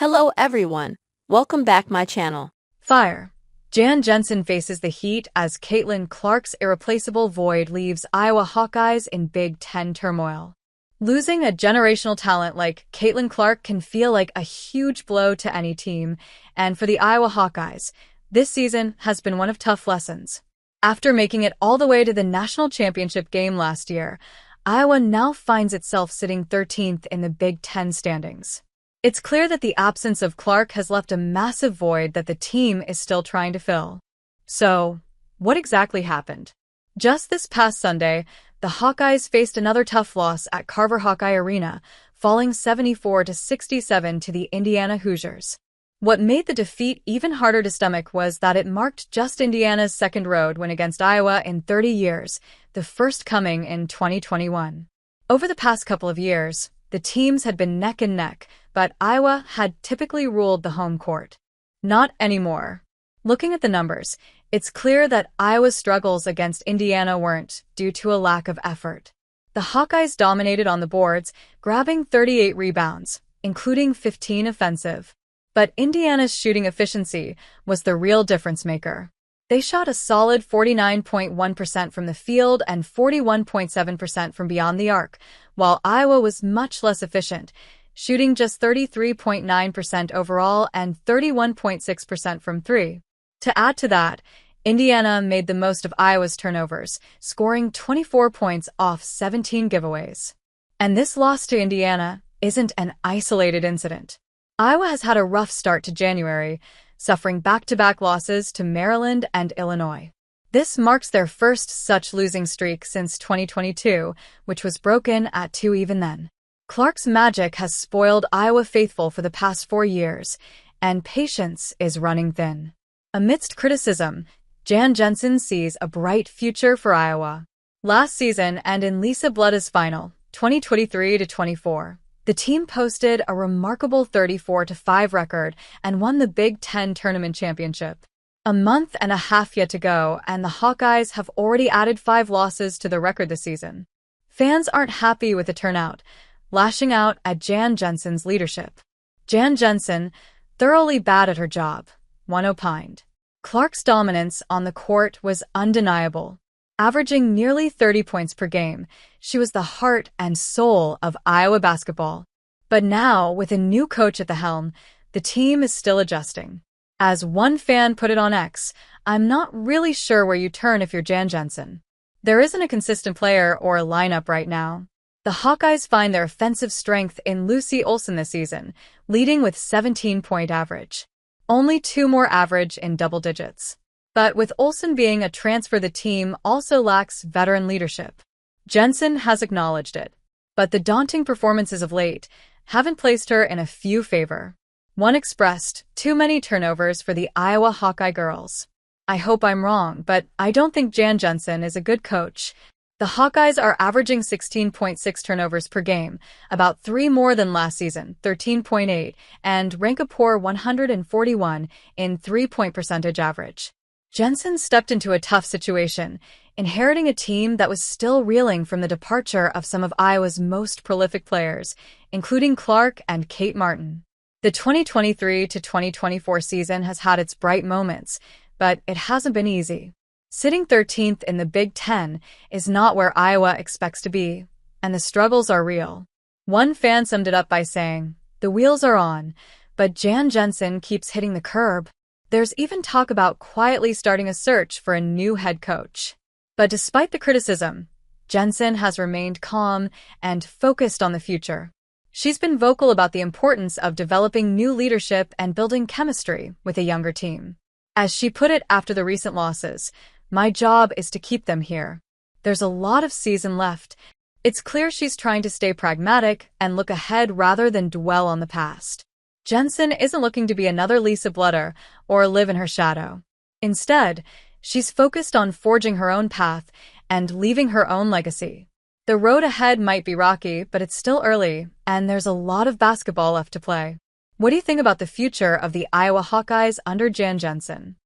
Hello everyone, welcome back my channel. Fire. Jensen faces the heat as Caitlin Clark's irreplaceable void leaves Iowa Hawkeyes in Big Ten turmoil. Losing a generational talent like Caitlin Clark can feel like a huge blow to any team, and for the Iowa Hawkeyes, this season has been one of tough lessons. After making it all the way to the national championship game last year, Iowa now finds itself sitting 13th in the Big Ten standings. It's clear that the absence of Clark has left a massive void that the team is still trying to fill. So, what exactly happened? Just this past Sunday, the Hawkeyes faced another tough loss at Carver Hawkeye Arena, falling 74-67 to the Indiana Hoosiers. What made the defeat even harder to stomach was that it marked just Indiana's second road win against Iowa in 30 years, the first coming in 2021. Over the past couple of years, the teams had been neck and neck, but Iowa had typically ruled the home court. Not anymore. Looking at the numbers, it's clear that Iowa's struggles against Indiana weren't due to a lack of effort. The Hawkeyes dominated on the boards, grabbing 38 rebounds, including 15 offensive. But Indiana's shooting efficiency was the real difference maker. They shot a solid 49.1% from the field and 41.7% from beyond the arc, while Iowa was much less efficient, shooting just 33.9% overall and 31.6% from three. To add to that, Indiana made the most of Iowa's turnovers, scoring 24 points off 17 giveaways. And this loss to Indiana isn't an isolated incident. Iowa has had a rough start to January, suffering back-to-back losses to Maryland and Illinois. This marks their first such losing streak since 2022, which was broken at 2 even then. Clark's magic has spoiled Iowa faithful for the past 4 years, and patience is running thin. Amidst criticism, Jensen sees a bright future for Iowa. Last season and in Lisa Blooda's final, 2023-24, the team posted a remarkable 34-5 record and won the Big Ten tournament championship. A month and a half yet to go, and the Hawkeyes have already added 5 losses to the record this season. Fans aren't happy with the turnout, lashing out at Jensen's leadership. Jensen, thoroughly bad at her job, one opined. Clark's dominance on the court was undeniable. Averaging nearly 30 points per game, she was the heart and soul of Iowa basketball. But now, with a new coach at the helm, the team is still adjusting. As one fan put it on X, "I'm not really sure where you turn if you're Jensen. There isn't a consistent player or lineup right now." The Hawkeyes find their offensive strength in Lucy Olson this season, leading with 17-point average. Only 2 more average in double digits. But with Olson being a transfer, the team also lacks veteran leadership. Jensen has acknowledged it. But the daunting performances of late haven't placed her in a few favor. One expressed, "Too many turnovers for the Iowa Hawkeye girls." I hope I'm wrong, but I don't think Jensen is a good coach. The Hawkeyes are averaging 16.6 turnovers per game, about 3 more than last season, 13.8, and rank a poor 141 in 3-point percentage average. Jensen stepped into a tough situation, inheriting a team that was still reeling from the departure of some of Iowa's most prolific players, including Clark and Kate Martin. The 2023-2024 season has had its bright moments, but it hasn't been easy. Sitting 13th in the Big Ten is not where Iowa expects to be, and the struggles are real. One fan summed it up by saying, "The wheels are on, but Jensen keeps hitting the curb." There's even talk about quietly starting a search for a new head coach. But despite the criticism, Jensen has remained calm and focused on the future. She's been vocal about the importance of developing new leadership and building chemistry with a younger team. As she put it after the recent losses, "My job is to keep them here. There's a lot of season left." It's clear she's trying to stay pragmatic and look ahead rather than dwell on the past. Jensen isn't looking to be another Lisa Blooda or live in her shadow. Instead, she's focused on forging her own path and leaving her own legacy. The road ahead might be rocky, but it's still early, and there's a lot of basketball left to play. What do you think about the future of the Iowa Hawkeyes under Jensen?